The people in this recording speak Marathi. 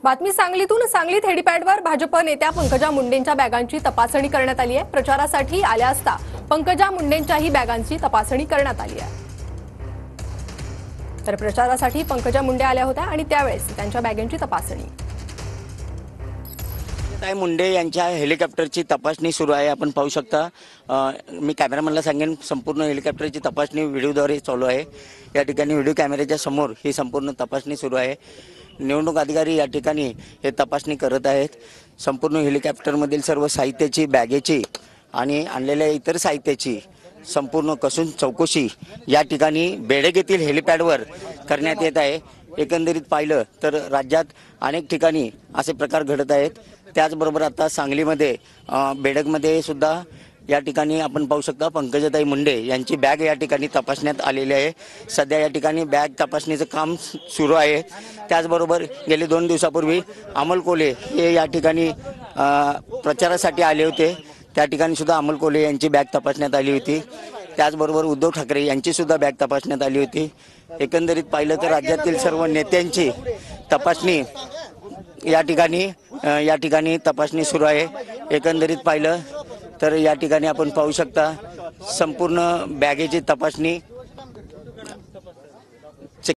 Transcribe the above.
बातमी सांगलीत हेलिपॅडवर भाजप नेत्या पंकजा मुंडेंच्या बॅगांची तपासणी करण्यात आली आहे। प्रचारासाठी आल्या असता पंकजा मुंडेंच्याही बॅगांची तपासणी करण्यात आली आहे। तर प्रचारासाठी पंकजा मुंडे आल्या होत्या आणि त्यावेळेस त्यांच्या बॅगांची तपासणी। मुंडे यांच्या हेलिकॉप्टरची तपासणी सुरू आहे। आपण पाहू शकता, मी कॅमेरामॅनला सांगेन संपूर्ण हेलिकॉप्टरची तपासणी व्हिडिओद्वारे चालू आहे। या ठिकाणी व्हिडिओ कॅमेऱ्याच्या समोर ही संपूर्ण तपासणी सुरू आहे। निवडणूक अधिकारी या ठिकाणी हे तपासणी करत आहेत। संपूर्ण हेलिकॉप्टरमधील सर्व साहित्याची, बॅगेची आणि आणलेल्या इतर साहित्याची संपूर्ण कसून चौकशी या ठिकाणी बेडग येथील हेलिपॅडवर करण्यात येत आहे। एकंदरीत पाहिलं तर राज्यात अनेक ठिकाणी असे प्रकार घडत आहेत। त्याचबरोबर आता सांगलीमध्ये बेडगमध्ये सुद्धा या ठिकाणी आपण पाहू शकता पंकजाताई मुंडे यांची बॅग या ठिकाणी तपासण्यात आलेली आहे। सध्या या ठिकाणी बॅग तपासणीचं काम सुरू आहे। त्याचबरोबर गेले 2 दिवसापूर्वी अमोल कोल्हे हे या ठिकाणी प्रचारासाठी आले होते। त्या ठिकाणी सुद्धा अमोल कोल्हे यांची बॅग तपासण्यात आली होती। त्याचबरोबर उद्धव ठाकरे यांची सुद्धा बॅग तपासण्यात आली होती। एकंदरीत पाहिलं तर राज्यातील सर्व नेत्यांची तपासणी या ठिकाणी तपासणी सुरू आहे। एकंदरीत पाहिलं तर या ठिकाणी आपण पाहू शकता संपूर्ण बॅगेची तपासणी